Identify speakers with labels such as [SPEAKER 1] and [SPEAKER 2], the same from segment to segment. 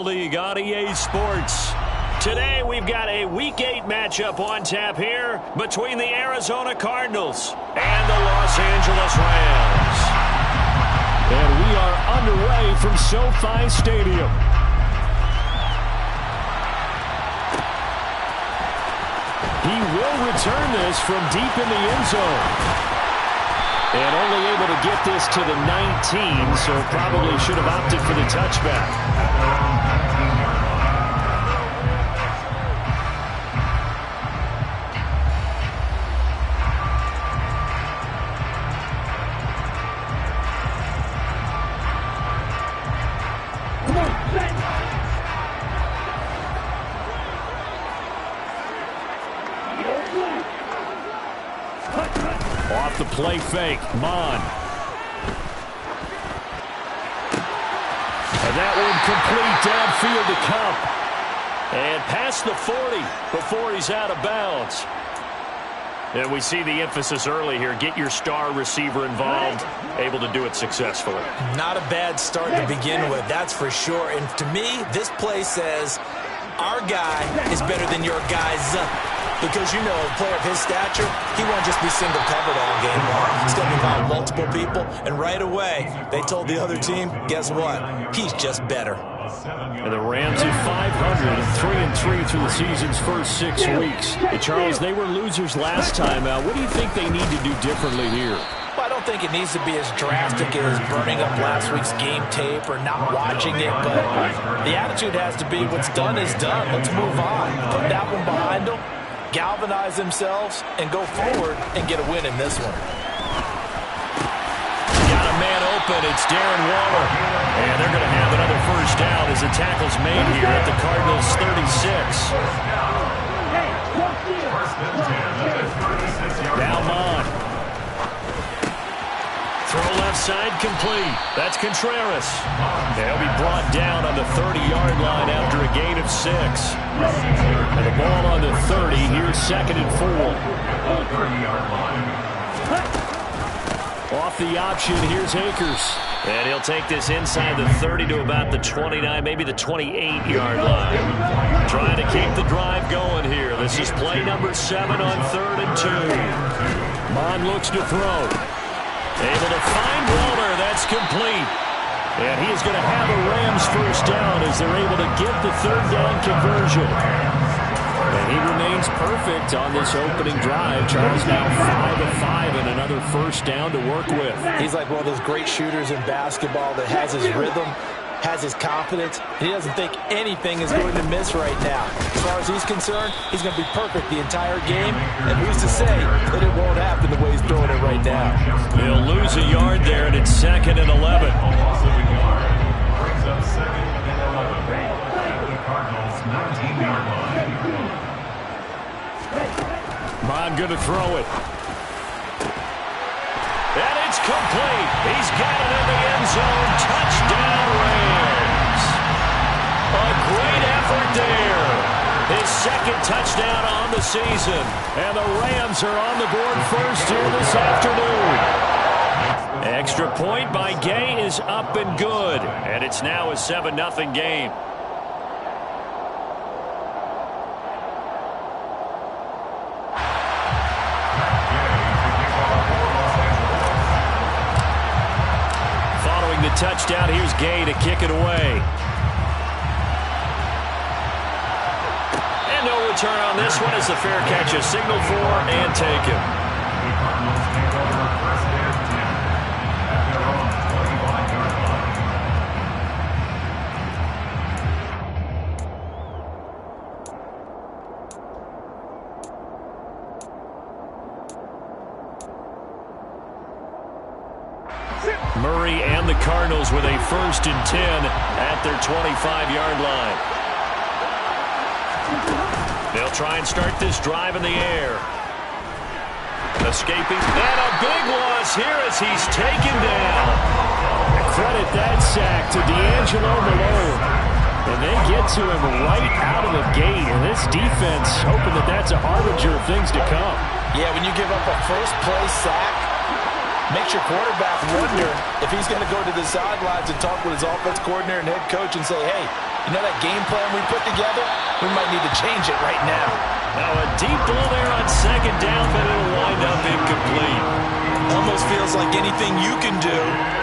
[SPEAKER 1] League on EA Sports. Today we've got a Week 8 matchup on tap here between the Arizona Cardinals and the Los Angeles Rams.
[SPEAKER 2] And we are underway from SoFi Stadium. He will return this from deep in the end zone. And only able to get this to the 19, so probably should have opted for the touchback. Off the play fake, Mon. And that one complete downfield to Cup. And past the 40 before he's out of bounds. And we see the emphasis early here. Get your star receiver involved, able to do it successfully.
[SPEAKER 3] Not a bad start to begin with, that's for sure. And to me, this play says, our guy is better than your guys. Because, you know, a player of his stature, he won't just be single covered all game long. He's going to involve multiple people. And right away, they told the other team, guess what? He's just better.
[SPEAKER 2] And the Rams at 500, 3-3 through the season's first 6 weeks. And Charles, they were losers last time out. What do you think they need to do differently here?
[SPEAKER 3] Well, I don't think it needs to be as drastic as burning up last week's game tape or not watching it, but the attitude has to be what's done is done. Let's move on. Put that one behind them, galvanize themselves, and go forward and get a win in this one.
[SPEAKER 1] Got a man open. It's Darren Waller. And they're going to have another first down as the tackle's made here at the Cardinals' 36. Now Mon. Throw left side complete. That's Contreras. They'll be brought down on the 30-yard line after a gain of 6. And the ball on the 30. Here's 2nd and 4. Off the option, here's Akers. And he'll take this inside the 30 to about the 29, maybe the 28-yard line. Trying to keep the drive going here. This is play number 7 on 3rd and 2.
[SPEAKER 2] Mon looks to throw.
[SPEAKER 1] Able to find Waller. That's complete. And he is going to have a Rams first down as they're able to get the 3rd down conversion.
[SPEAKER 2] And he remains perfect on this opening drive. Charles now 5 of 5 and another first down to work with.
[SPEAKER 3] He's like one of those great shooters in basketball that has his rhythm, has his confidence, and he doesn't think anything is going to miss right now. As far as he's concerned, he's going to be perfect the entire game, and who's to say that it won't happen the way he's throwing it right now.
[SPEAKER 1] He'll lose a yard there, and it's 2nd and 11.
[SPEAKER 4] Brings up 2nd and 11 at the Cardinals' 19-yard line.
[SPEAKER 1] Mon going to throw it. And it's complete. He's got it in the end zone. Touchdown, Rams. A great effort there. His 2nd touchdown on the season. And the Rams are on the board first here this afternoon. Extra point by Gay is up and good. And it's now a 7-0 game. Following the touchdown, here's Gay to kick it away. And no return on this one as the fair catch is signaled for and taken.
[SPEAKER 4] The Cardinals take over 1st and 10 at their own 25-yard line.
[SPEAKER 1] Murray and the Cardinals with a 1st and 10 at their 25-yard line. They'll try and start this drive in the air. Escaping. And a big loss here as he's taken down.
[SPEAKER 2] Credit that sack to D'Angelo Malone. And they get to him right out of the gate. And this defense hoping that that's a harbinger of things to come.
[SPEAKER 3] Yeah, when you give up a first play sack, makes your quarterback wonder if he's going to go to the sidelines and talk with his offense coordinator and head coach and say, hey, You know that game plan we put together? We might need to change it right now.
[SPEAKER 2] Now a deep ball there on second down, but it'll wind up incomplete.
[SPEAKER 3] Almost feels like anything you can do,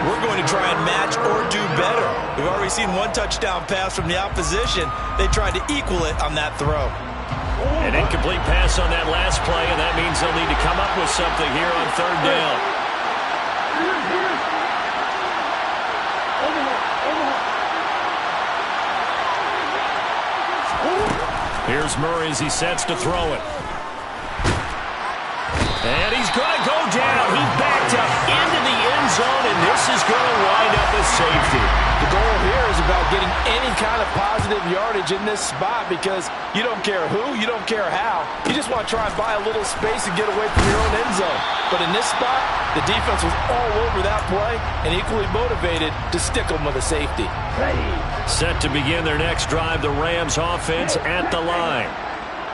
[SPEAKER 3] we're going to try and match or do better. We've already seen one touchdown pass from the opposition. They tried to equal it on that throw.
[SPEAKER 2] An incomplete pass on that last play, and that means they'll need to come up with something here on third down. Here's Murray as he sets to throw it. And he's going to go down. He backed up into the end zone, and this is going to wind up a safety.
[SPEAKER 5] The goal here is about getting any kind of positive yardage in this spot because you don't care who, you don't care how. You just want to try and buy a little space and get away from your own end zone. But in this spot, the defense was all over that play and equally motivated to stick them with a safety.
[SPEAKER 2] Set to begin their next drive, the Rams offense at the line.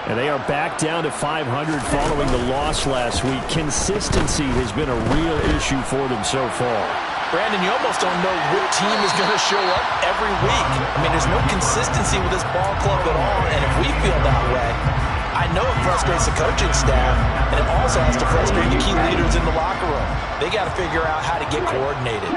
[SPEAKER 2] And they are back down to 500 following the loss last week. Consistency has been a real issue for them so far.
[SPEAKER 3] Brandon, you almost don't know what team is going to show up every week. I mean, there's no consistency with this ball club at all, and if we feel that way, I know it frustrates the coaching staff, and it also has to frustrate the key leaders in the locker room. They got to figure out how to get coordinated.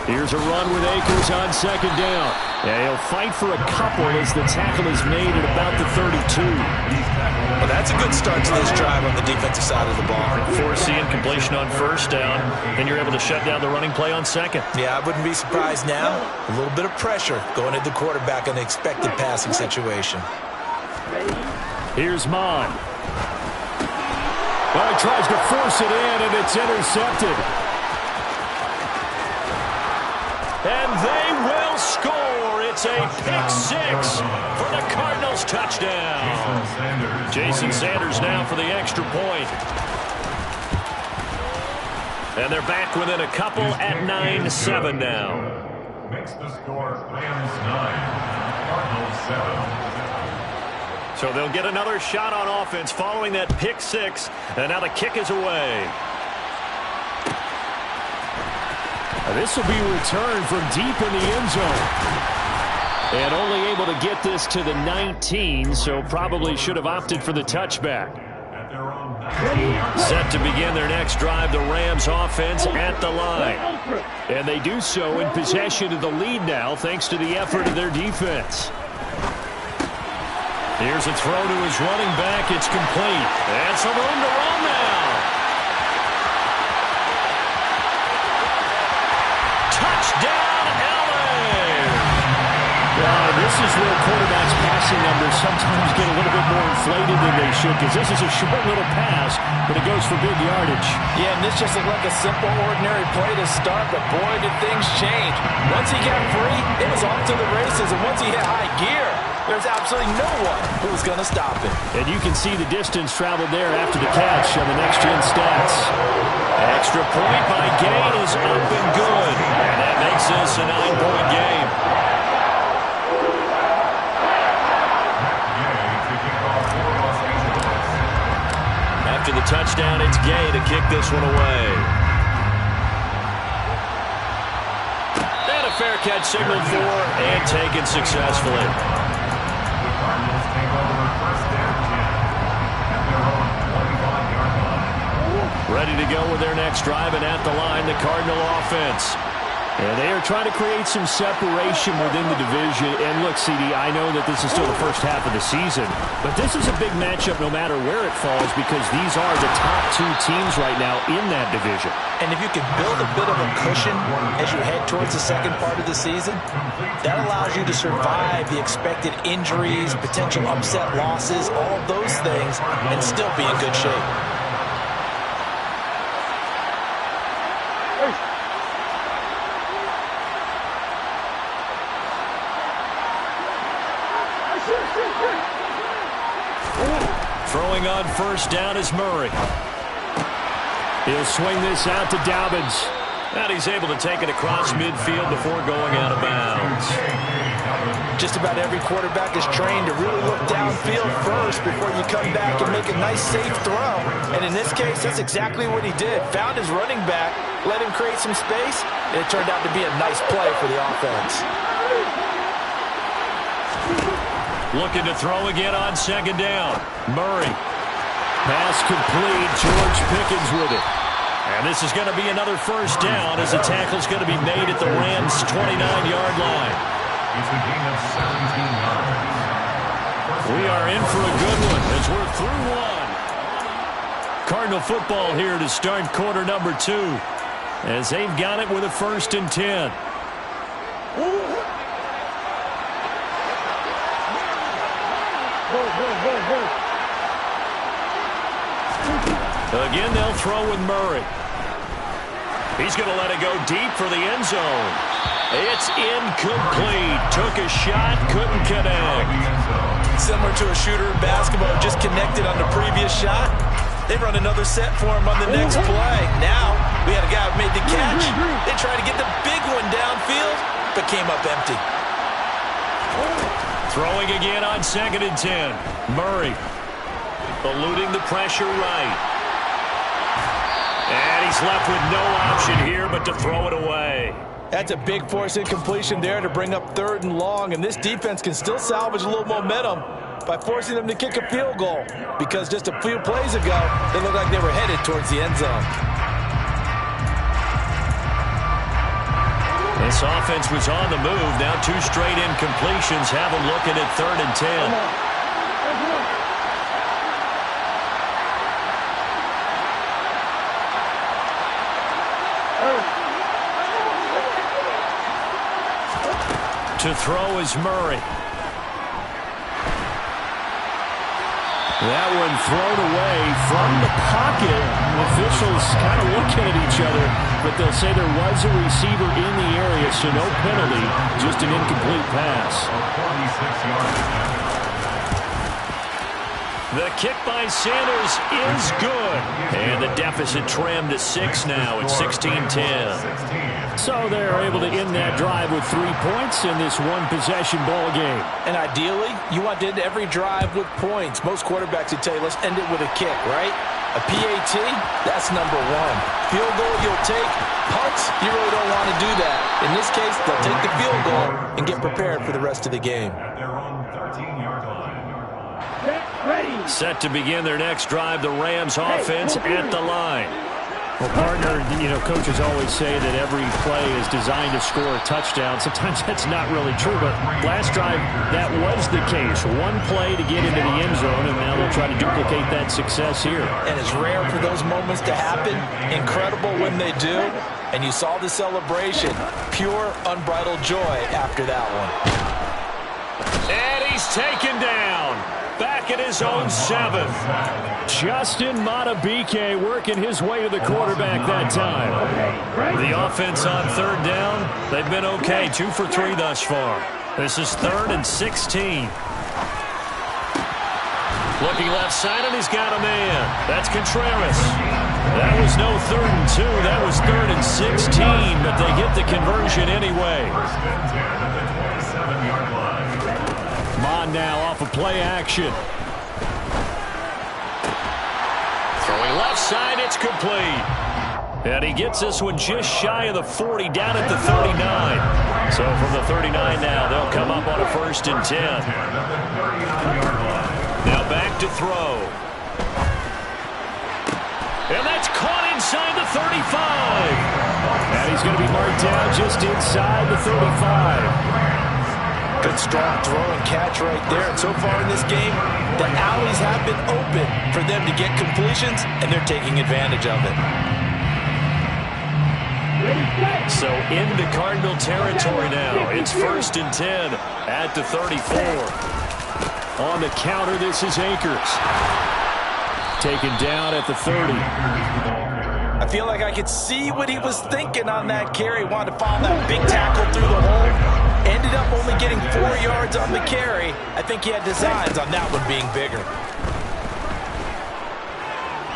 [SPEAKER 2] Here's a run with Akers on second down. Yeah, he'll fight for a couple as the tackle is made at about the 32.
[SPEAKER 3] Well, that's a good start to this drive on the defensive side of the ball.
[SPEAKER 2] Force the incompletion on first down, and you're able to shut down the running play on second.
[SPEAKER 3] Yeah, I wouldn't be surprised now. A little bit of pressure going at the quarterback in the expected passing situation.
[SPEAKER 2] Here's Mon. Well, he tries to force it in, and it's intercepted. And they will score. It's a pick six for the Cardinals touchdown. Jason Sanders now for the extra point. And they're back within a couple at 9-7 now.
[SPEAKER 4] Makes the score Rams 9, Cardinals 7.
[SPEAKER 2] So they'll get another shot on offense following that pick six. And now the kick is away. This will be returned from deep in the end zone. And only able to get this to the 19, so probably should have opted for the touchback. Set to begin their next drive, the Rams offense at the line. And they do so in possession of the lead now, thanks to the effort of their defense. Here's a throw to his running back. It's complete. And some room to run now. Touchdown, LA! This is where quarterbacks' passing numbers sometimes get a little bit more inflated than they should, because this is a short little pass, but it goes for big yardage.
[SPEAKER 5] Yeah, and this just looked like a simple, ordinary play to start, but boy, did things change. Once he got free, it was off to the races, and once he hit high gear, there's absolutely no one who was going to stop him.
[SPEAKER 2] And you can see the distance traveled there after the catch on the next-gen stats. Extra point by Gain is up and good. And that makes this a 9-point game. After the touchdown, it's Gay to kick this one away. And a fair catch signaled for and taken successfully. Ready to go with their next drive, and at the line, the Cardinal offense. And they are trying to create some separation within the division. And look, CD, I know that this is still the first half of the season, but this is a big matchup no matter where it falls, because these are the top two teams right now in that division.
[SPEAKER 3] And if you can build a bit of a cushion as you head towards the second part of the season, that allows you to survive the expected injuries, potential upset losses, all of those things, and still be in good shape.
[SPEAKER 2] Throwing on first down is Murray. He'll swing this out to Dobbins. And he's able to take it across midfield before going out of bounds.
[SPEAKER 5] Just about every quarterback is trained to really look downfield first before you come back and make a nice, safe throw. And in this case, that's exactly what he did. Found his running back, let him create some space, and it turned out to be a nice play for the offense.
[SPEAKER 2] Looking to throw again on second down. Murray. Pass complete. George Pickens with it. And this is going to be another first down as the tackle's going to be made at the Rams' 29-yard line.
[SPEAKER 4] It's a gain of 17 yards.
[SPEAKER 2] We are in for a good one as we're through one. Cardinal football here to start quarter number 2 as they've got it with a 1st and 10. Again, they'll throw with Murray. He's going to let it go deep for the end zone. It's incomplete. Took a shot, couldn't connect.
[SPEAKER 3] Similar to a shooter in basketball, just connected on the previous shot. They run another set for him on the next play. Now, we had a guy who made the catch. They tried to get the big one downfield, but came up empty.
[SPEAKER 2] Throwing again on 2nd and 10. Murray eluding the pressure right. And he's left with no option here but to throw it away.
[SPEAKER 5] That's a big force incompletion there to bring up 3rd and long, and this defense can still salvage a little momentum by forcing them to kick a field goal, because just a few plays ago, they looked like they were headed towards the end zone.
[SPEAKER 2] This offense was on the move. Now 2 straight incompletions have them looking at 3rd and 10. To throw is Murray. That one thrown away from the pocket. Officials kind of looking at each other, but they'll say there was a receiver in the area, so no penalty, just an incomplete pass. The kick by Sanders is good. And the deficit trimmed to 6 now at 16-10. So they're able to end that drive with 3 points in this one-possession ball game.
[SPEAKER 5] And ideally, you want to end every drive with points. Most quarterbacks would tell you, let's end it with a kick, right? A PAT, that's number 1. Field goal you'll take. Punts, you really don't want to do that. In this case, they'll take the field goal and get prepared for the rest of the game.
[SPEAKER 4] At their own 13-yard line.
[SPEAKER 2] Set to begin their next drive, the Rams offense at the line.
[SPEAKER 1] Well, partner, coaches always say that every play is designed to score a touchdown. Sometimes that's not really true, but last drive, that was the case. 1 play to get into the end zone, and now they'll try to duplicate that success here.
[SPEAKER 5] And it's rare for those moments to happen. Incredible when they do. And you saw the celebration. Pure, unbridled joy after that one.
[SPEAKER 2] And he's taken down. Back at his own 7.
[SPEAKER 1] Justin Matabike working his way to the quarterback that time.
[SPEAKER 2] The offense on 3rd down, they've been okay. 2 for 3 thus far. This is 3rd and 16. Looking left side, and he's got a man. That's Contreras. That was no 3rd and 2. That was 3rd and 16, but they get the conversion anyway.
[SPEAKER 4] First and 10 at the 27-yard line.
[SPEAKER 2] Mon now off of play action. Throwing left side, it's complete. And he gets this one just shy of the 40, down at the 39. So from the 39 now, they'll come up on a 1st and 10. Now back to throw. And that's caught inside the 35. And he's going to be marked down just inside the 35.
[SPEAKER 5] Good strong throw and catch right there. And so far in this game, the alleys have been open for them to get completions, and they're taking advantage of it.
[SPEAKER 2] So into Cardinal territory now. It's 1st and 10 at the 34. On the counter, this is Akers. Taken down at the 30.
[SPEAKER 5] I feel like I could see what he was thinking on that carry. Wanted to follow that big tackle through the hole. Ended up only getting 4 yards on the carry. I think he had designs on that one being bigger.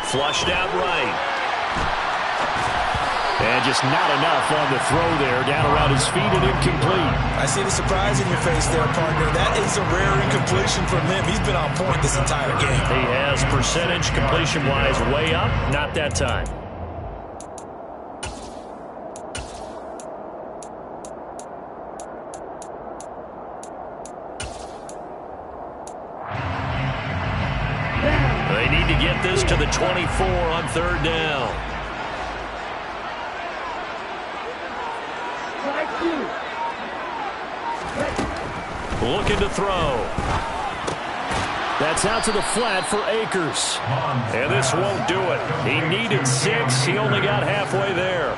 [SPEAKER 2] Flushed out right. And just not enough on the throw there. Down around his feet and incomplete.
[SPEAKER 3] I see the surprise in your face there, partner. That is a rare incompletion from him. He's been on point this entire game.
[SPEAKER 2] He has percentage completion-wise way up. Not that time. They need to get this to the 24 on 3rd down. Looking to throw. That's out to the flat for Akers. And this won't do it. He needed 6. He only got halfway there.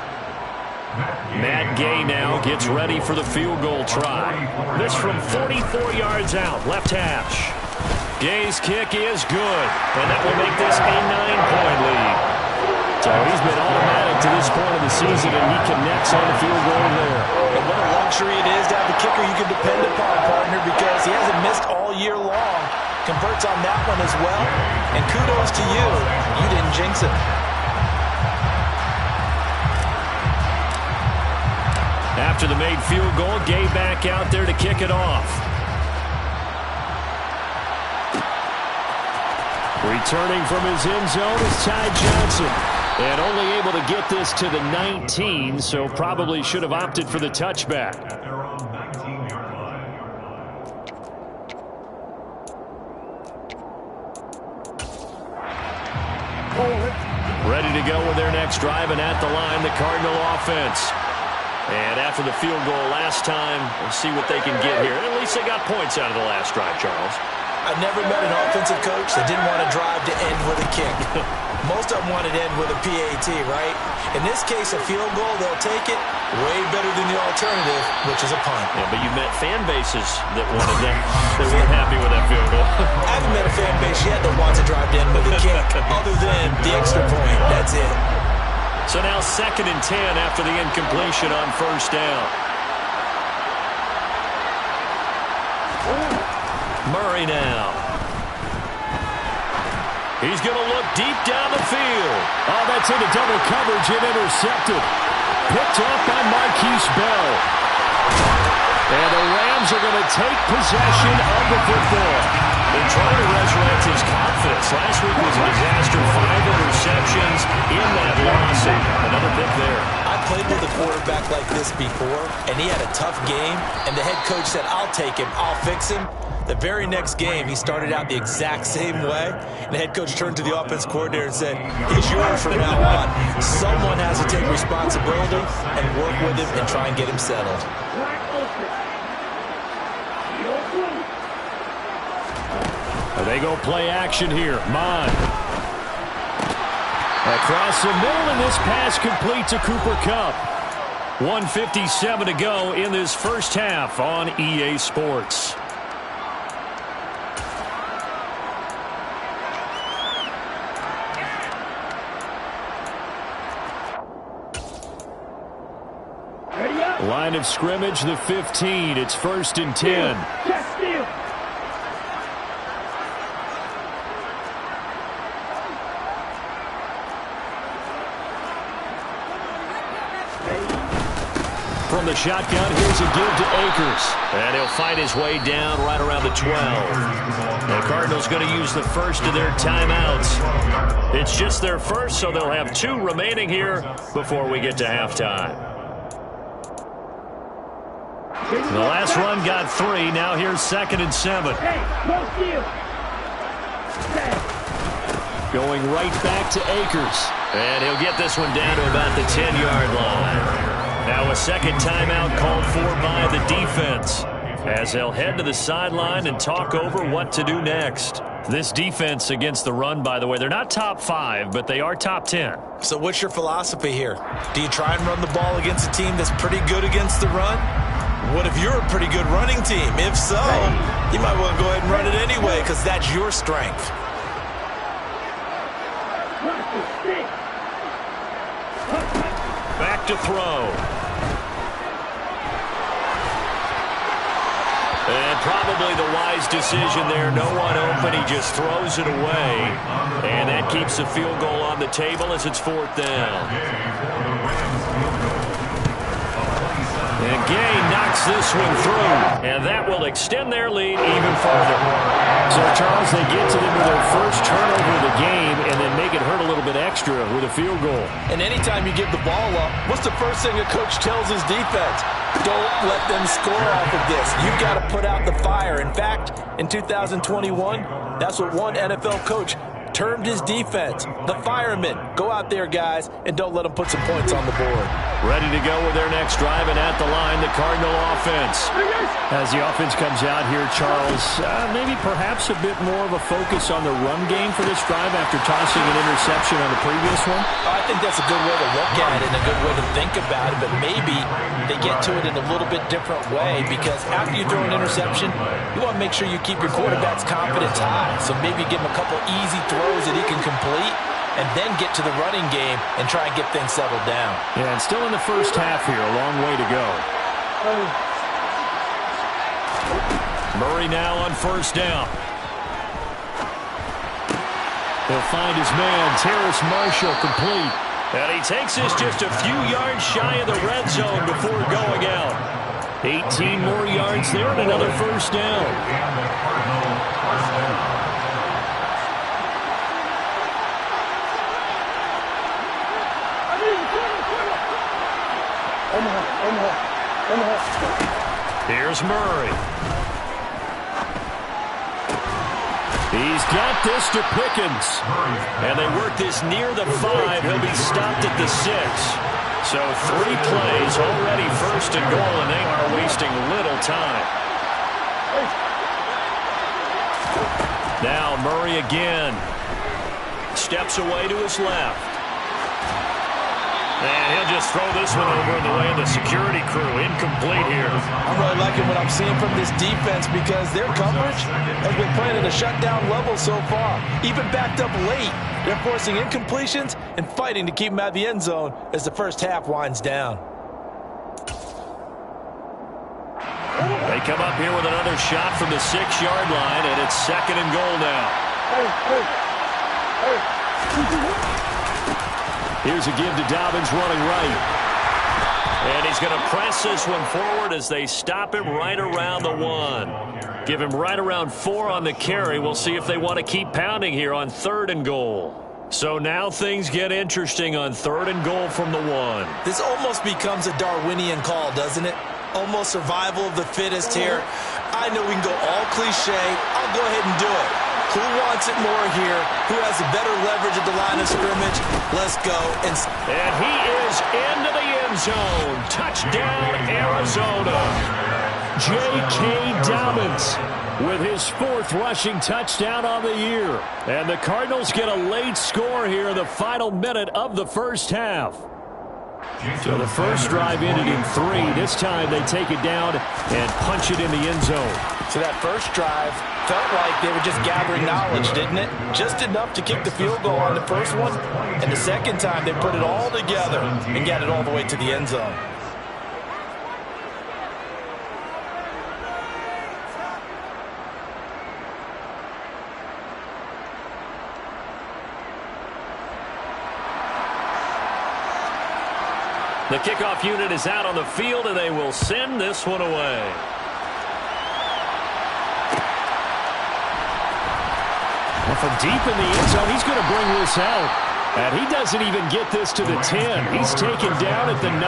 [SPEAKER 2] Matt Gay now gets ready for the field goal try. This from 44 yards out, left hash. Gay's kick is good, and that will make this a 9-point lead. So he's been automatic to this point of the season, and he connects on the field goal there.
[SPEAKER 3] And what a luxury it is to have a kicker you can depend upon, partner, because he hasn't missed all year long. Converts on that one as well, and kudos to you. You didn't jinx it.
[SPEAKER 2] After the made field goal, Gay back out there to kick it off. Returning from his end zone is Ty Johnson. And only able to get this to the 19, so probably should have opted for the touchback.
[SPEAKER 4] At their own 19-yard line.
[SPEAKER 2] Ready to go with their next drive, and at the line, the Cardinal offense. And after the field goal last time, we'll see what they can get here. At least they got points out of the last drive, Charles.
[SPEAKER 3] I've never met an offensive coach that didn't want to drive to end with a kick. Most of them wanted to end with a PAT, right? In this case, a field goal, they'll take it. Way better than the alternative, which is a punt.
[SPEAKER 2] Yeah, but you met fan bases that wanted that. They weren't happy with that field goal.
[SPEAKER 3] I haven't met a fan base yet that wants to drive to end with a kick, other than the extra point. That's it.
[SPEAKER 2] So now 2nd and 10 after the incompletion on 1st down. Murray now. He's going to look deep down the field. Oh, that's into double coverage and intercepted. Picked up by Marquise Bell. And the Rams are going to take possession of the football. They're trying to resurrect his confidence. Last week was a disaster. 5 interceptions in that loss. Another pick there.
[SPEAKER 3] I played with a quarterback like this before, and he had a tough game, and the head coach said, I'll take him, I'll fix him. The very next game, he started out the exact same way, and the head coach turned to the offense coordinator and said, he's yours from now on. Someone has to take responsibility and work with him and try and get him settled.
[SPEAKER 2] They go play action here. Mon. Across the middle, and this pass complete to Cooper Kupp. 1:57 to go in this first half on EA Sports. Line of scrimmage, the 15. It's 1st and 10. From the shotgun, here's a give to Akers. And he'll find his way down right around the 12. The Cardinals going to use the first of their timeouts. It's just their first, so they'll have 2 remaining here before we get to halftime. The last run got 3. Now here's 2nd and 7. Going right back to Akers. And he'll get this one down to about the 10-yard line. Now a second timeout called for by the defense, as they'll head to the sideline and talk over what to do next. This defense against the run, by the way, they're not top 5, but they are top 10.
[SPEAKER 3] So what's your philosophy here? Do you try and run the ball against a team that's pretty good against the run? What if you're a pretty good running team? If so, you might want to go ahead and run it anyway, because that's your strength.
[SPEAKER 2] Back to throw. And probably the wise decision there. No one open. He just throws it away. And that keeps the field goal on the table as it's 4th down. gain knocks this one through, and that will extend their lead even further.
[SPEAKER 5] So, Charles, they get to them with their first turnover of the game and then make it hurt a little bit extra with a field goal. And anytime you give the ball up, what's the first thing a coach tells his defense? Don't let them score off of this. You've got to put out the fire. In fact, in 2021, that's what one NFL coach termed his defense, the firemen. Go out there, guys, and don't let them put some points on the board.
[SPEAKER 2] Ready to go with their next drive, and at the line, the Cardinal offense.
[SPEAKER 5] As the offense comes out here, Charles, maybe perhaps a bit more of a focus on the run game for this drive after tossing an interception on the previous one?
[SPEAKER 3] I think that's a good way to look at it and a good way to think about it, but maybe they get to it in a little bit different way, because after you throw an interception, you want to make sure you keep your quarterback's confidence high. So maybe give him a couple easy throws that he can complete, and then get to the running game and try and get things settled down.
[SPEAKER 5] Yeah, and still in the first half here, a long way to go.
[SPEAKER 2] Murray now on first down.
[SPEAKER 5] He'll find his man, Terrace Marshall, complete.
[SPEAKER 2] And he takes this just a few yards shy of the red zone before going out. 18 more yards there and another first down. Here's Murray.
[SPEAKER 5] He's got this to Pickens.
[SPEAKER 2] And they work this near the 5. He'll be stopped at the 6. So 3 plays, already first and goal, and they are wasting little time. Now Murray again. Steps away to his left. And he'll just throw this one over in the way of the security crew. Incomplete here.
[SPEAKER 3] I'm really liking what I'm seeing from this defense, because their coverage has been playing at a shutdown level so far. Even backed up late, they're forcing incompletions and fighting to keep them out of the end zone as the first half winds down.
[SPEAKER 2] They come up here with another shot from the 6-yard line, and it's second and goal now.
[SPEAKER 5] Here's a give to Dobbins running right.
[SPEAKER 2] And he's going to press this one forward as they stop him right around the 1. Give him right around 4 on the carry. We'll see if they want to keep pounding here on 3rd and goal. So now things get interesting on 3rd and goal from the 1.
[SPEAKER 3] This almost becomes a Darwinian call, doesn't it? Almost survival of the fittest here. I know we can go all cliche. I'll go ahead and do it. Who wants it more here? Who has a better leverage at the line of scrimmage? Let's go.
[SPEAKER 2] And he is into the end zone. Touchdown, Arizona.
[SPEAKER 5] J.K. Dobbins with his 4th rushing touchdown on the year. And the Cardinals get a late score here in the final minute of the first half. So the first drive ended in 3. This time they take it down and punch it in the end zone.
[SPEAKER 3] So that first drive felt like they were just gathering knowledge, didn't it? Just enough to kick the field goal on the first one. And the second time they put it all together and got it all the way to the end zone.
[SPEAKER 2] The kickoff unit is out on the field, and they will send this one away.
[SPEAKER 5] And from deep in the end zone, he's going to bring this out. And he doesn't even get this to the 10. He's taken down at the 9.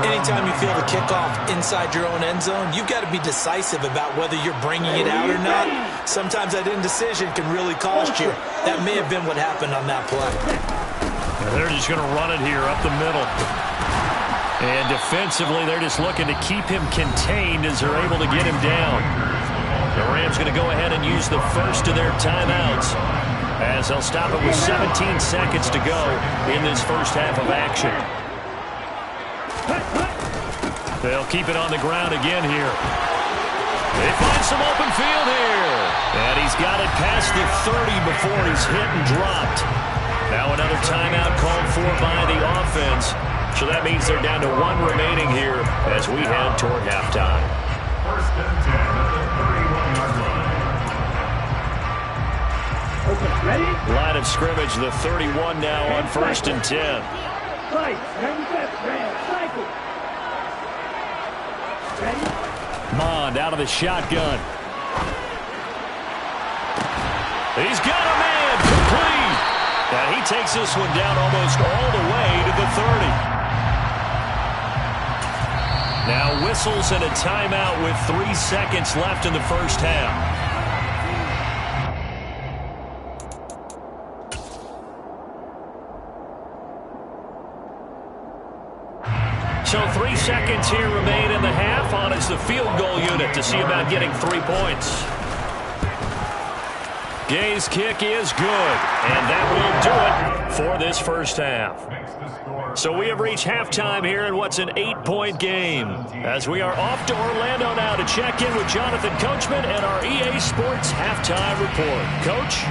[SPEAKER 3] Anytime you feel the kickoff inside your own end zone, you've got to be decisive about whether you're bringing it out or not. Sometimes that indecision can really cost you. That may have been what happened on that play.
[SPEAKER 2] They're just going to run it here up the middle. And defensively, they're just looking to keep him contained as they're able to get him down. The Rams going to go ahead and use the first of their timeouts, as they'll stop it with 17 seconds to go in this first half of action. They'll keep it on the ground again here. They find some open field here. And he's got it past the 30 before he's hit and dropped. Now another timeout called for by the offense. So that means they're down to 1 remaining here as we head toward halftime.
[SPEAKER 4] First and 10 at the 31-yard line.
[SPEAKER 1] Okay, ready?
[SPEAKER 2] Line of scrimmage, the 31 now on first and 10.
[SPEAKER 1] Right, 10 steps, Rams, cycle.
[SPEAKER 2] Mond out of the shotgun. He's got a man, complete. And he takes this one down almost all the way to the 30. Now whistles and a timeout with 3 seconds left in the first half. So 3 seconds here remain in the half. On is the field goal unit to see about getting 3 points. Gay's kick is good, and that will do it for this first half. So we have reached halftime here in what's an 8-point game, as we are off to Orlando now to check in with Jonathan Coachman and our EA Sports Halftime Report. Coach?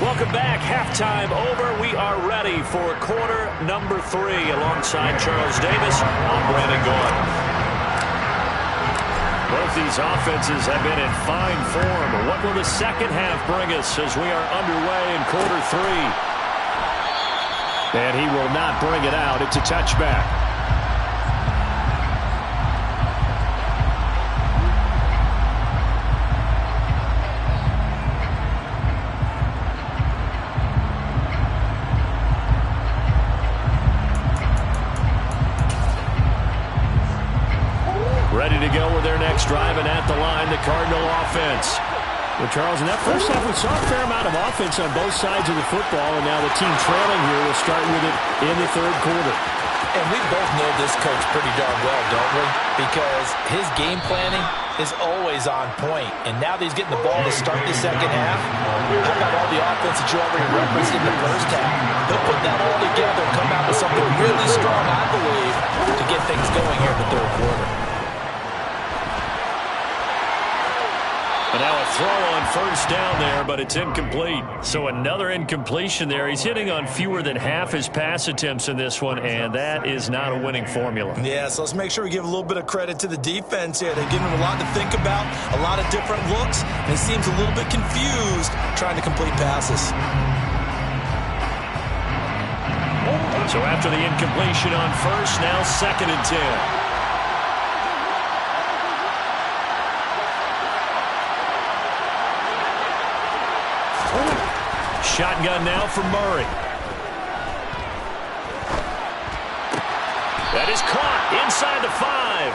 [SPEAKER 2] Welcome back. Halftime over. We are ready for quarter number 3. Alongside Charles Davis, I'm Brandon Gaudin. Both these offenses have been in fine form. What will the second half bring us as we are underway in quarter 3? And he will not bring it out. It's a touchback. Ready to go with their next drive, and at the line, the Cardinal offense. Well, Charles, in that first half, we saw a fair amount of offense on both sides of the football, and now the team trailing here will start with it in the third quarter.
[SPEAKER 3] And we both know this coach pretty darn well, don't we? Because his game planning is always on point. And now that he's getting the ball to start the second half, how about all the offense that you already referenced in the first half? He'll put that all together and come out with something really strong, I believe, to get things going here in the third quarter.
[SPEAKER 2] And now a throw on first down there, but it's incomplete. So another incompletion there. He's hitting on fewer than half his pass attempts in this one, and that is not a winning formula.
[SPEAKER 3] Yeah, so let's make sure we give a little bit of credit to the defense here. They've given him a lot to think about, a lot of different looks, and he seems a little bit confused trying to complete passes.
[SPEAKER 2] So after the incompletion on first, now 2nd and 10. Shotgun now for Murray. That is caught inside the 5.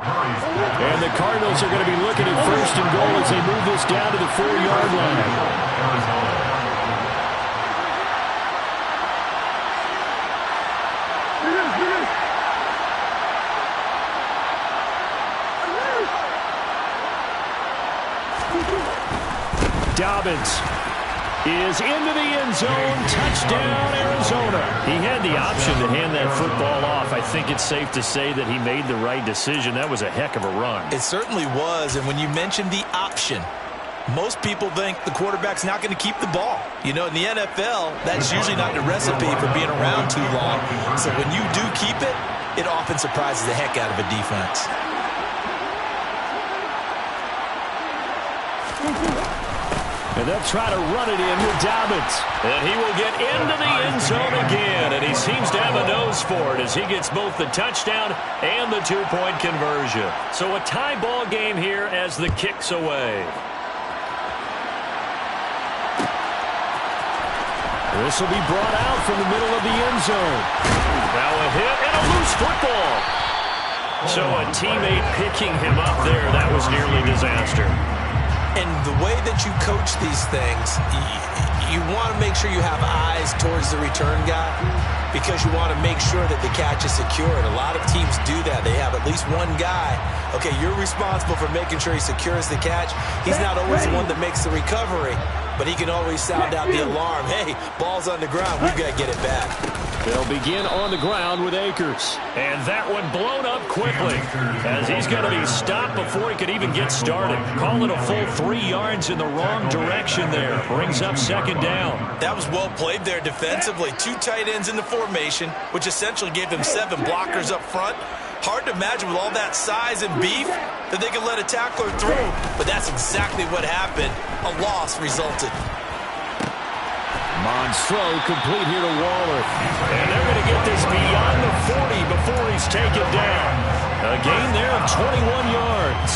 [SPEAKER 2] And the Cardinals are going to be looking at 1st and goal as they move this down to the 4-yard line. Dobbins is into the end zone. Touchdown, Arizona. He had the option to hand that football off. I think it's safe to say that he made the right decision. That was a heck of a run.
[SPEAKER 3] It certainly was, and when you mentioned the option, most people think the quarterback's not going to keep the ball. You know, in the NFL, that's usually not the recipe for being around too long. So when you do keep it, it often surprises the heck out of a defense.
[SPEAKER 2] And they'll try to run it in with Dobbins. And he will get into the end zone again. And he seems to have a nose for it as he gets both the touchdown and the 2-point conversion. So a tie ball game here as the kick's away. This will be brought out from the middle of the end zone. Now a hit and a loose football. So a teammate picking him up there, that was nearly disaster.
[SPEAKER 3] And the way that you coach these things, you want to make sure you have eyes towards the return guy because you want to make sure that the catch is secured. A lot of teams do that. They have at least one guy. Okay, you're responsible for making sure he secures the catch. He's not always the one that makes the recovery, but he can always sound out the alarm. Hey, ball's on the ground. We've got to get it back.
[SPEAKER 2] They'll begin on the ground with Akers. And that one blown up quickly as he's going to be stopped before he could even get started. Calling a full 3 yards in the wrong direction there. Brings up 2nd down.
[SPEAKER 3] That was well played there defensively. 2 tight ends in the formation, which essentially gave them 7 blockers up front. Hard to imagine with all that size and beef that they could let a tackler through. But that's exactly what happened. A loss resulted.
[SPEAKER 2] Mon's throw complete here to Waller. And they're going to get this beyond the 40 before he's taken down. A gain there of 21 yards.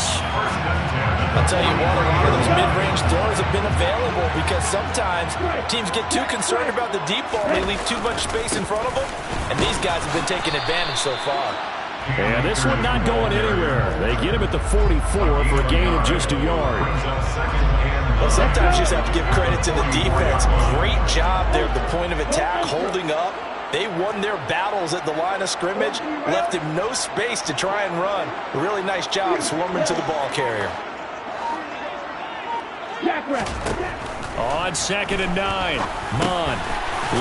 [SPEAKER 5] I'll tell you what, a lot of those mid-range throws have been available because sometimes teams get too concerned about the deep ball. They leave too much space in front of them, and these guys have been taking advantage so far.
[SPEAKER 2] And this one not going anywhere. They get him at the 44 for a gain of just a yard.
[SPEAKER 5] Well, sometimes you just have to give credit to the defense. Great job there at the point of attack, holding up. They won their battles at the line of scrimmage, left him no space to try and run. A really nice job swarming to the ball carrier.
[SPEAKER 2] On 2nd and 9, Mon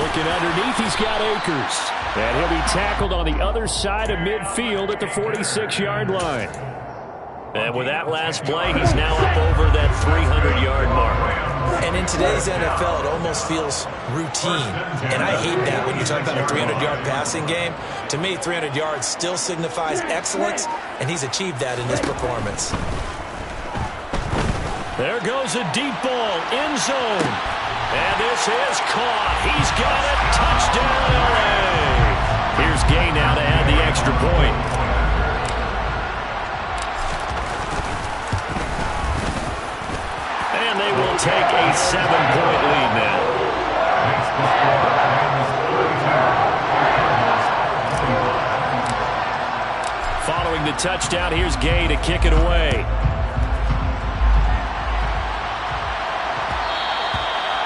[SPEAKER 2] looking underneath. He's got Akers. And he'll be tackled on the other side of midfield at the 46-yard line. And with that last play, he's now up over that 300-yard mark.
[SPEAKER 3] And in today's NFL, it almost feels routine. And I hate that when you talk about a 300-yard passing game. To me, 300 yards still signifies excellence, and he's achieved that in this performance.
[SPEAKER 2] There goes a deep ball, end zone. And this is caught. He's got it. Touchdown, LA. Here's Gay now to add the extra point. And they will take a 7-point lead now. Following the touchdown, here's Gay to kick it away.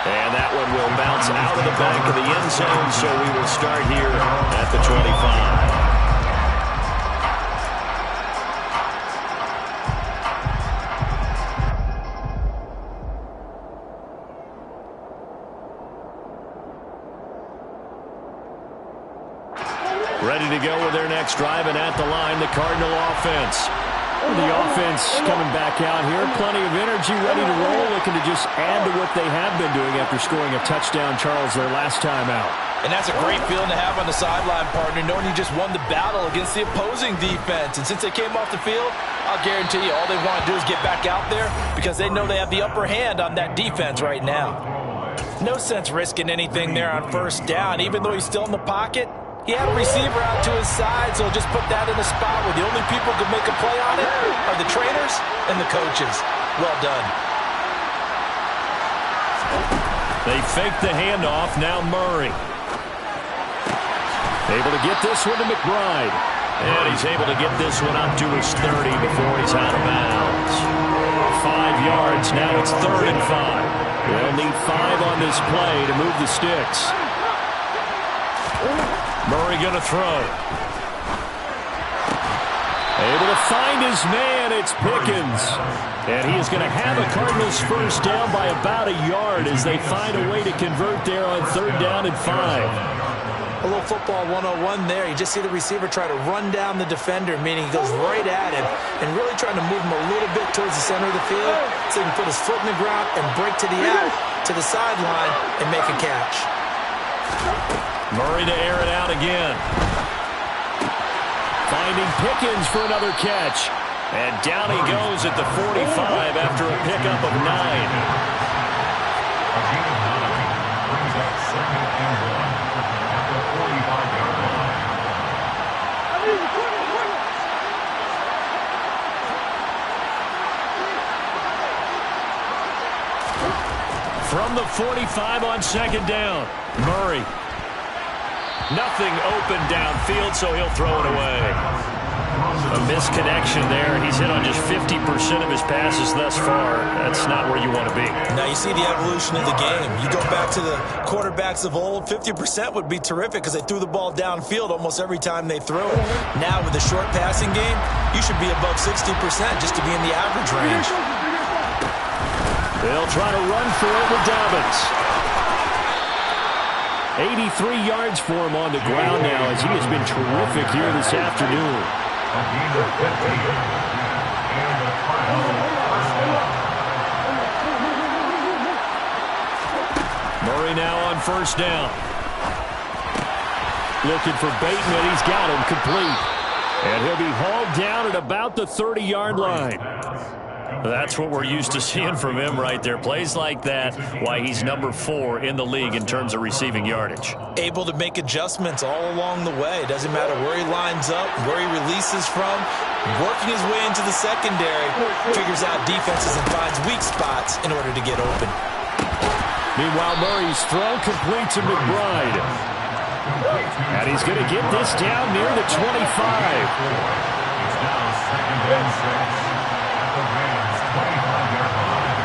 [SPEAKER 2] And that one will bounce out of the back of the end zone, so we will start here at the 25. Ready to go with their next drive, and at the line, the Cardinal offense. The offense coming back out here. Plenty of energy, ready to roll, looking to just add to what they have been doing after scoring a touchdown, Charles, their last time out.
[SPEAKER 5] And that's a great feeling to have on the sideline, partner, knowing you just won the battle against the opposing defense. And since they came off the field, I'll guarantee you all they want to do is get back out there because they know they have the upper hand on that defense right now. No sense risking anything there on first down, even though he's still in the pocket. He had a receiver out to his side, so just put that in a spot where the only people who can make a play on it are the trainers and the coaches. Well done.
[SPEAKER 2] They fake the handoff. Now Murray. Able to get this one to McBride. And he's able to get this one up to his 30 before he's out of bounds. 5 yards. Now it's 3rd and 5. They'll need 5 on this play to move the sticks. Murray going to throw. Able to find his man. It's Pickens. And he is going to have a Cardinals first down by about a yard as they find a way to convert there on 3rd down and 5.
[SPEAKER 3] A little football 101 there. You just see the receiver try to run down the defender, meaning he goes right at him and really trying to move him a little bit towards the center of the field so he can put his foot in the ground and break to the out, to the sideline, and make a catch.
[SPEAKER 2] Murray to air it out again. Finding Pickens for another catch. And down he goes at the 45 after a pickup of 9.
[SPEAKER 4] Brings up 2nd and 1 at the 45-yard line.
[SPEAKER 2] From the 45 on 2nd down, Murray. Nothing open downfield, so he'll throw it away. A misconnection there. He's hit on just 50% of his passes thus far. That's not where you want to be.
[SPEAKER 3] Now you see the evolution of the game. You go back to the quarterbacks of old, 50% would be terrific because they threw the ball downfield almost every time they threw it. Now with the short passing game, you should be above 60% just to be in the average range.
[SPEAKER 2] They'll try to run for it with Dobbins. 83 yards for him on the ground now as he has been terrific here this afternoon. Murray now on 1st down. Looking for Bateman. He's got him complete. And he'll be hauled down at about the 30-yard line. That's what we're used to seeing from him right there. Plays like that, why he's number 4 in the league in terms of receiving yardage.
[SPEAKER 3] Able to make adjustments all along the way. Doesn't matter where he lines up, where he releases from. Working his way into the secondary, figures out defenses and finds weak spots in order to get open.
[SPEAKER 2] Meanwhile, Murray's throw complete to McBride. And he's going to get this down near the 25.
[SPEAKER 4] It's now 2nd and 6 at the Rams' 25-yard line.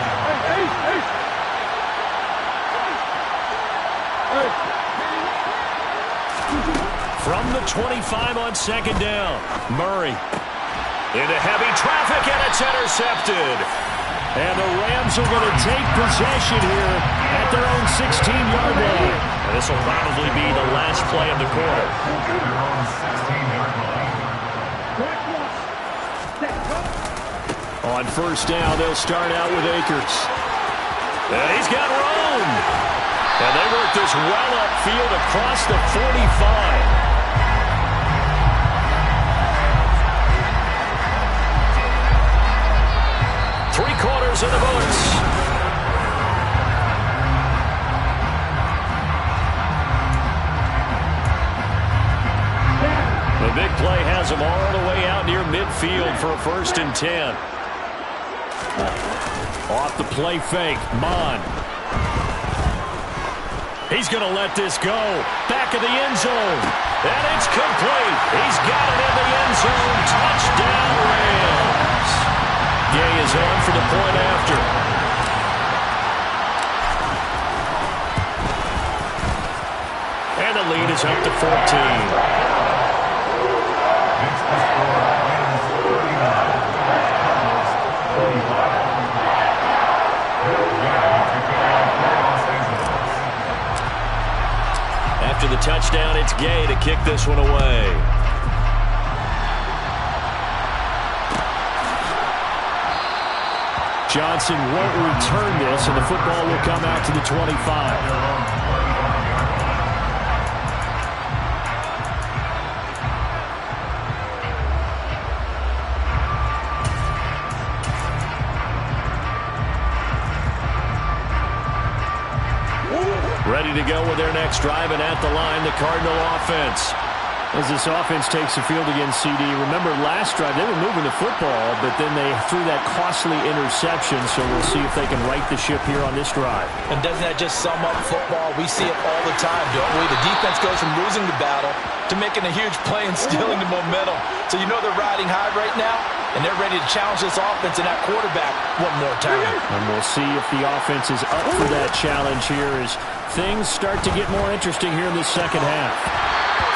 [SPEAKER 2] From the 25 on 2nd down, Murray into heavy traffic, and it's intercepted. And the Rams are going to take possession here at their own 16-yard line. And this will probably be the last play of the quarter.
[SPEAKER 4] Their own 16-yard line.
[SPEAKER 2] On 1st down, they'll start out with Akers. And he's got room. And they work this well upfield across the 45. 3/4 in the books. The big play has him all the way out near midfield for a 1st and 10. Off the play fake, Mon. He's going to let this go. Back of the end zone. And it's complete. He's got it in the end zone. Touchdown, Rams. Gay is on for the point after. And the lead is up to 14.
[SPEAKER 4] Next to score, Rams 39, Cardinals 45.
[SPEAKER 2] After the touchdown, it's Gay to kick this one away. Johnson won't return this, and the football will come out to the 25. Ready to go with their next drive, and at the line, the Cardinal offense. As this offense takes the field against CD, remember last drive, they were moving the football, but then they threw that costly interception, so we'll see if they can right the ship here on this drive.
[SPEAKER 3] And doesn't that just sum up football? We see it all the time, don't we? The defense goes from losing the battle to making a huge play and stealing the momentum. So you know they're riding high right now, and they're ready to challenge this offense and that quarterback one more time.
[SPEAKER 2] And we'll see if the offense is up for that challenge here as things start to get more interesting here in the second half.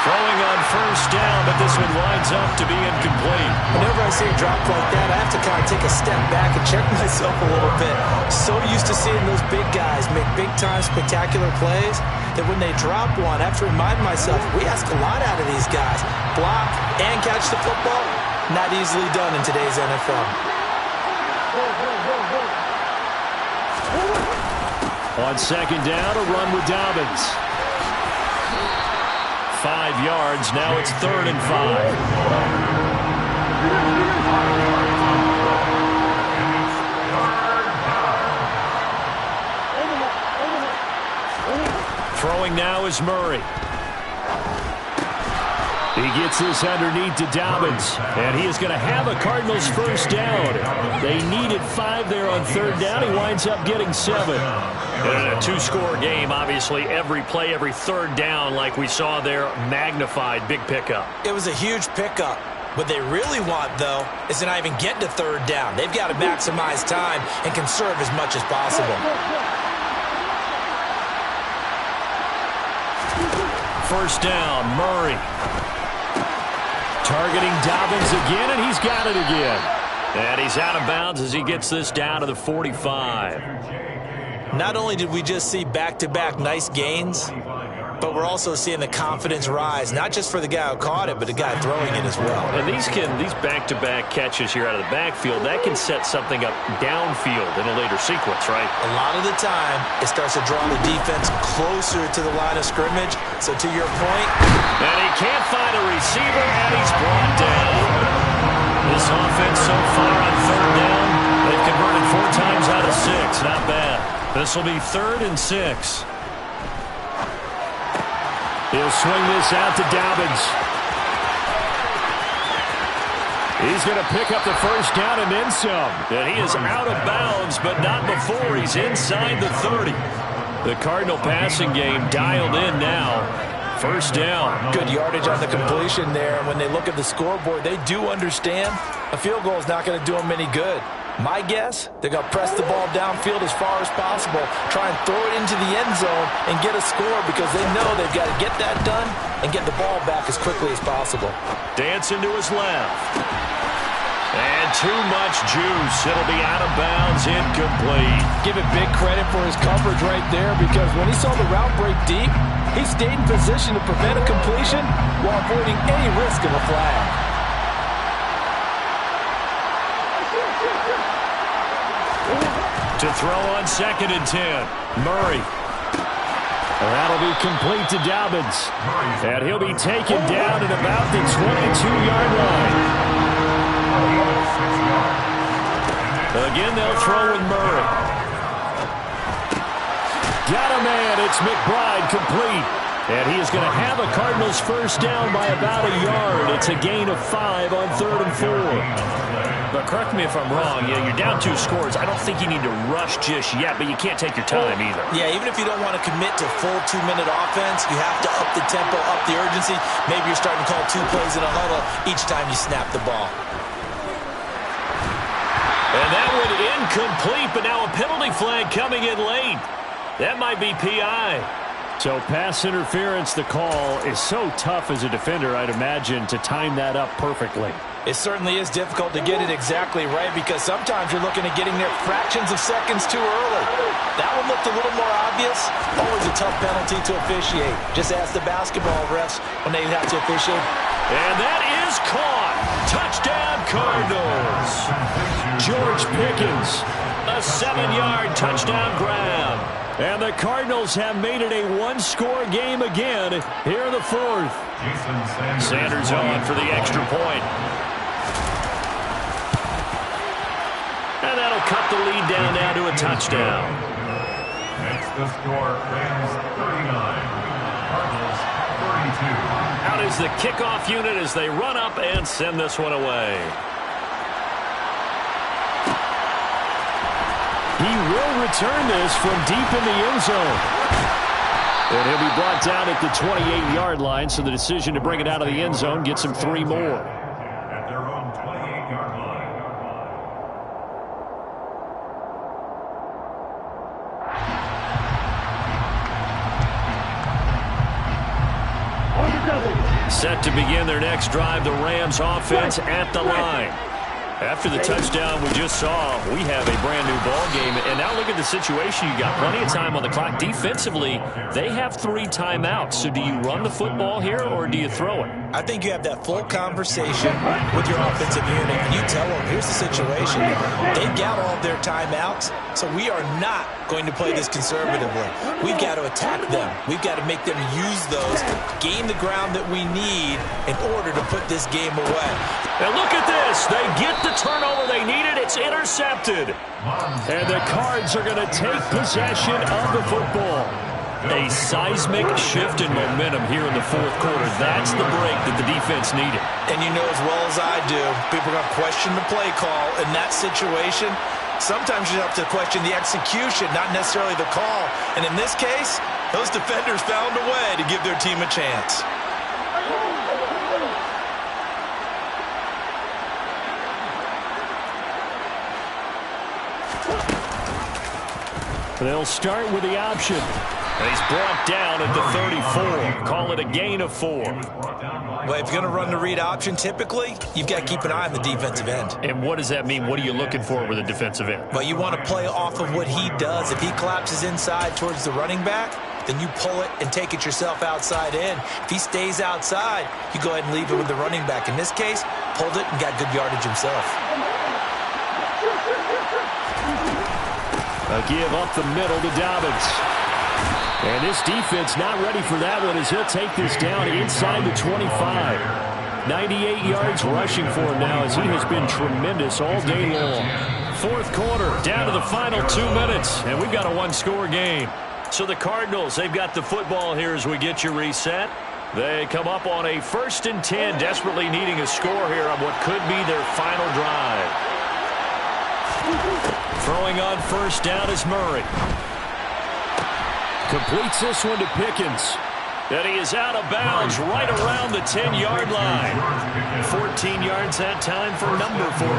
[SPEAKER 2] Throwing on 1st down, but this one winds up to be incomplete.
[SPEAKER 3] Whenever I see a drop like that, I have to kind of take a step back and check myself a little bit. So used to seeing those big guys make big-time spectacular plays that when they drop one, I have to remind myself, we ask a lot out of these guys. Block and catch the football, not easily done in today's NFL.
[SPEAKER 2] On 2nd down, a run with Dobbins. 5 yards. Now it's 3rd and 5. Throwing now is Murray. He gets this underneath to Dobbins, and he is going to have a Cardinals 1st down. They needed 5 there on 3rd down. He winds up getting 7. And in a 2-score game, obviously, every play, every 3rd down, like we saw there, magnified, big pickup.
[SPEAKER 3] It was a huge pickup. What they really want, though, is to not even get to 3rd down. They've got to maximize time and conserve as much as possible.
[SPEAKER 2] 1st down, Murray. Targeting Dobbins again, and he's got it again. And he's out of bounds as he gets this down to the 45.
[SPEAKER 3] Not only did we just see back-to-back nice gains, but we're also seeing the confidence rise, not just for the guy who caught it, but the guy throwing it as well.
[SPEAKER 2] And these back-to-back catches here out of the backfield, that can set something up downfield in a later sequence, right?
[SPEAKER 3] A lot of the time, it starts to draw the defense closer to the line of scrimmage. So to your point,
[SPEAKER 2] and he can't find a receiver, and he's brought down. This offense so far on 3rd down
[SPEAKER 1] They've converted 4 times out of 6. Not bad. This will be 3rd and 6.
[SPEAKER 2] He'll swing this out to Dobbins. He's going to pick up the first down and then some.
[SPEAKER 1] And he is out of bounds, but not before he's inside the 30. The Cardinal passing game dialed in now. First down.
[SPEAKER 5] Good yardage on the completion there. And when they look at the scoreboard, they do understand a field goal is not going to do them any good. My guess, they're going to press the ball downfield as far as possible, try and throw it into the end zone and get a score because they know they've got to get that done and get the ball back as quickly as possible.
[SPEAKER 1] Dancing to his left. And too much juice. It'll be out of bounds, incomplete.
[SPEAKER 5] Give it big credit for his coverage right there because when he saw the route break deep, he stayed in position to prevent a completion while avoiding any risk of a flag.
[SPEAKER 1] To throw on 2nd and 10. Murray.
[SPEAKER 2] That'll be complete to Dobbins. And he'll be taken down at about the 22-yard line.
[SPEAKER 1] Again, they'll throw with Murray.
[SPEAKER 2] Got a man. It's McBride complete. And he is going to have a Cardinals first down by about a yard. It's a gain of 5 on 3rd and 4.
[SPEAKER 1] But correct me if I'm wrong, you're down 2 scores. I don't think you need to rush just yet, but you can't take your time either.
[SPEAKER 3] Yeah, even if you don't want to commit to full 2-minute offense, you have to up the tempo, up the urgency. Maybe you're starting to call 2 plays in a huddle each time you snap the ball.
[SPEAKER 1] And that one incomplete, but now a penalty flag coming in late. That might be PI.
[SPEAKER 2] So pass interference, the call is so tough as a defender, I'd imagine, to time that up perfectly.
[SPEAKER 5] It certainly is difficult to get it exactly right because sometimes you're looking at getting there fractions of seconds too early. That one looked a little more obvious. Always a tough penalty to officiate. Just ask the basketball refs when they have to officiate.
[SPEAKER 1] And that is caught. Touchdown, Cardinals.
[SPEAKER 2] George Pickens.
[SPEAKER 1] A 7-yard touchdown grab.
[SPEAKER 2] And the Cardinals have made it a 1-score game again here in the 4th.
[SPEAKER 1] Sanders on for the extra point. And that'll cut the lead down now to a touchdown.
[SPEAKER 4] Makes the score Rams 39, Cardinals 32.
[SPEAKER 1] Out is the kickoff unit as they run up and send this one away.
[SPEAKER 2] He will return this from deep in the end zone. And he'll be brought down at the 28-yard line, so the decision to bring it out of the end zone gets him 3 more.
[SPEAKER 4] At their own 28-yard line.
[SPEAKER 1] Set to begin their next drive, the Rams offense at the line. After the touchdown we just saw, we have a brand-new ball game. And now look at the situation. You got plenty of time on the clock. Defensively, they have 3 timeouts. So do you run the football here or do you throw it?
[SPEAKER 3] I think you have that full conversation with your offensive unit, and you tell them, here's the situation. They've got all of their timeouts, so we are not going to play this conservatively. We've got to attack them. We've got to make them use those, gain the ground that we need in order to put this game away.
[SPEAKER 1] And look at this. They get the turnover they needed. It's intercepted.
[SPEAKER 2] And the Cards are going to take possession of the football.
[SPEAKER 1] A seismic shift in momentum here in the 4th quarter. That's the break that the defense needed.
[SPEAKER 3] And you know as well as I do, people are going to question the play call in that situation. Sometimes you have to question the execution, not necessarily the call. And in this case, those defenders found a way to give their team a chance.
[SPEAKER 2] They'll start with the option.
[SPEAKER 1] And he's brought down at the 34. Call it a gain of 4.
[SPEAKER 3] Well, if you're going to run the read option, typically, you've got to keep an eye on the defensive end.
[SPEAKER 1] And what does that mean? What are you looking for with a defensive end?
[SPEAKER 3] Well, you want to play off of what he does. If he collapses inside towards the running back, then you pull it and take it yourself outside in. If he stays outside, you go ahead and leave it with the running back. In this case, pulled it and got good yardage himself.
[SPEAKER 2] A give up the middle to Dobbins. And this defense not ready for that one as he'll take this down inside the 25. 98 yards rushing for him now as he has been tremendous all day long. fourth quarter, down to the final 2 minutes, and we've got a one-score game.
[SPEAKER 1] So the Cardinals, they've got the football here as we get you reset. They come up on a 1st and 10, desperately needing a score here on what could be their final drive. Throwing on first down is Murray.
[SPEAKER 2] Completes this one to Pickens.
[SPEAKER 1] And he is out of bounds right around the 10-yard line. 14 yards that time for number 14.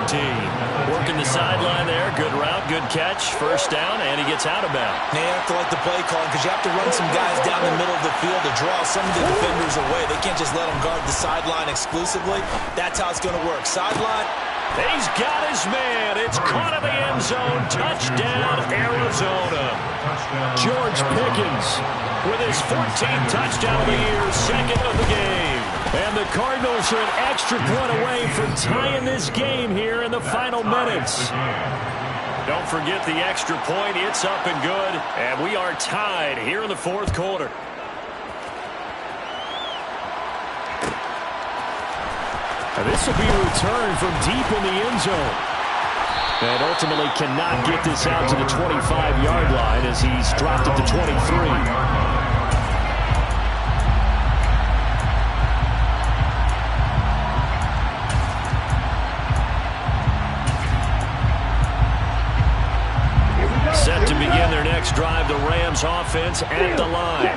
[SPEAKER 1] Working the sideline there. Good route, good catch. First down, and he gets out of bounds.
[SPEAKER 3] They have to like the play calling because you have to run some guys down the middle of the field to draw some of the defenders away. They can't just let them guard the sideline exclusively. That's how it's going to work. Sideline.
[SPEAKER 1] He's got his man. It's caught in the end zone. Touchdown, Arizona.
[SPEAKER 2] George Pickens
[SPEAKER 1] with his 14th touchdown of the year, second of the game.
[SPEAKER 2] And the Cardinals are an extra point away from tying this game here in the final minutes.
[SPEAKER 1] Don't forget the extra point. It's up and good. And we are tied here in the fourth quarter.
[SPEAKER 2] And this will be a return from deep in the end zone. And ultimately cannot get this out to the 25-yard line as he's dropped at the 23.
[SPEAKER 1] Set to begin their next drive, the Rams offense at the line.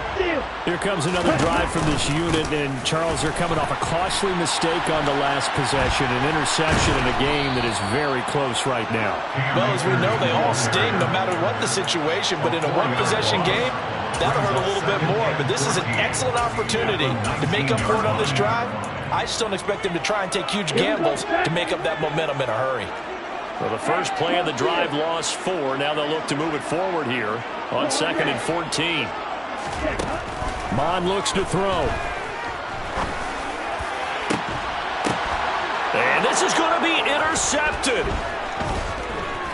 [SPEAKER 2] Here comes another drive from this unit, and Charles, they're coming off a costly mistake on the last possession, an interception in a game that is very close right now.
[SPEAKER 5] Well, as we know, they all sting no matter what the situation, but in a one-possession game, that'll hurt a little bit more. But this is an excellent opportunity to make up for it on this drive. I just don't expect them to try and take huge gambles to make up that momentum in a hurry.
[SPEAKER 1] Well, the first play of the drive lost 4. Now they'll look to move it forward here on 2nd and 14.
[SPEAKER 2] Mon looks to throw.
[SPEAKER 1] And this is going to be intercepted.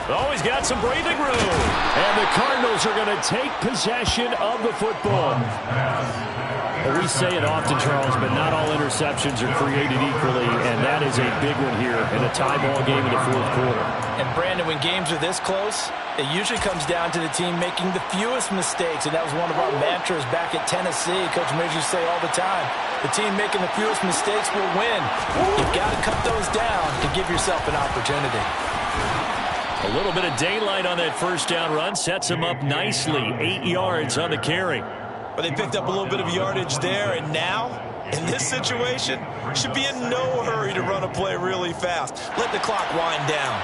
[SPEAKER 1] Oh, he's got some breathing room.
[SPEAKER 2] And the Cardinals are going to take possession of the football. Well, we say it often, Charles, but not all interceptions are created equally, and that is a big one here in a tie ball game in the fourth quarter.
[SPEAKER 5] And, Brandon, when games are this close, it usually comes down to the team making the fewest mistakes, and that was one of our mantras back at Tennessee. Coach Midge used to say all the time, the team making the fewest mistakes will win. You've got to cut those down to give yourself an opportunity.
[SPEAKER 1] A little bit of daylight on that first down run sets him up nicely. 8 yards on the carry.
[SPEAKER 3] But they picked up a little bit of yardage there, and now, in this situation, should be in no hurry to run a play really fast. Let the clock wind down.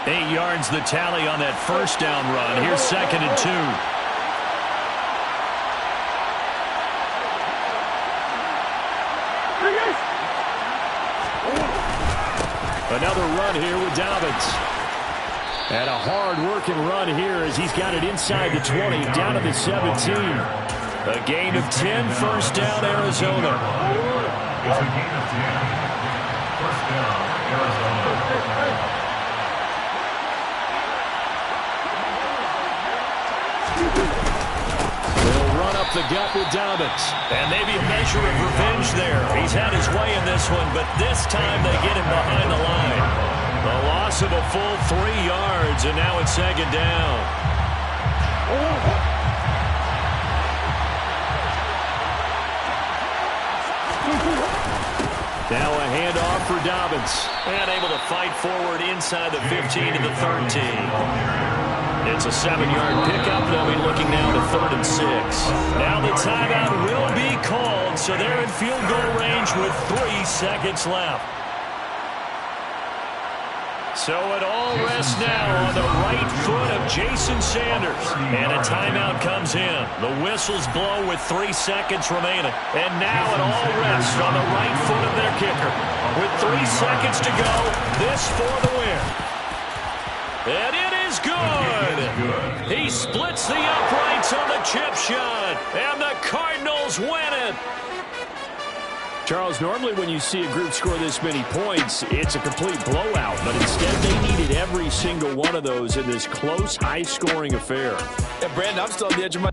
[SPEAKER 1] Eight yards the tally on that first down run. Here's 2nd and 2.
[SPEAKER 2] Another run here with Dobbins. And a hard-working run here as he's got it inside the 20, down to the 17.
[SPEAKER 1] A gain of 10, first down, Arizona.
[SPEAKER 4] It's a gain of 10. First down, Arizona.
[SPEAKER 2] They'll run up the gut with Dobbins.
[SPEAKER 1] And maybe a measure of revenge there. He's had his way in this one, but this time they get him behind the line. A loss of a full 3 yards, and now it's 2nd down.
[SPEAKER 2] Now a handoff for Dobbins.
[SPEAKER 1] And able to fight forward inside the 15 to the 13. It's a 7-yard pickup. They'll be looking now to 3rd and 6. Now the timeout will be called, so they're in field goal range with 3 seconds left. So it all rests now on the right foot of Jason Sanders. And a timeout comes in. The whistles blow with 3 seconds remaining. And now it all rests on the right foot of their kicker. With 3 seconds to go, this for the win. And it is good. He splits the uprights on the chip shot. And the Cardinals win it.
[SPEAKER 2] Charles, normally when you see a group score this many points, it's a complete blowout. But instead, they needed every single one of those in this close, high-scoring affair.
[SPEAKER 5] Yeah, Brandon, I'm still on the edge of my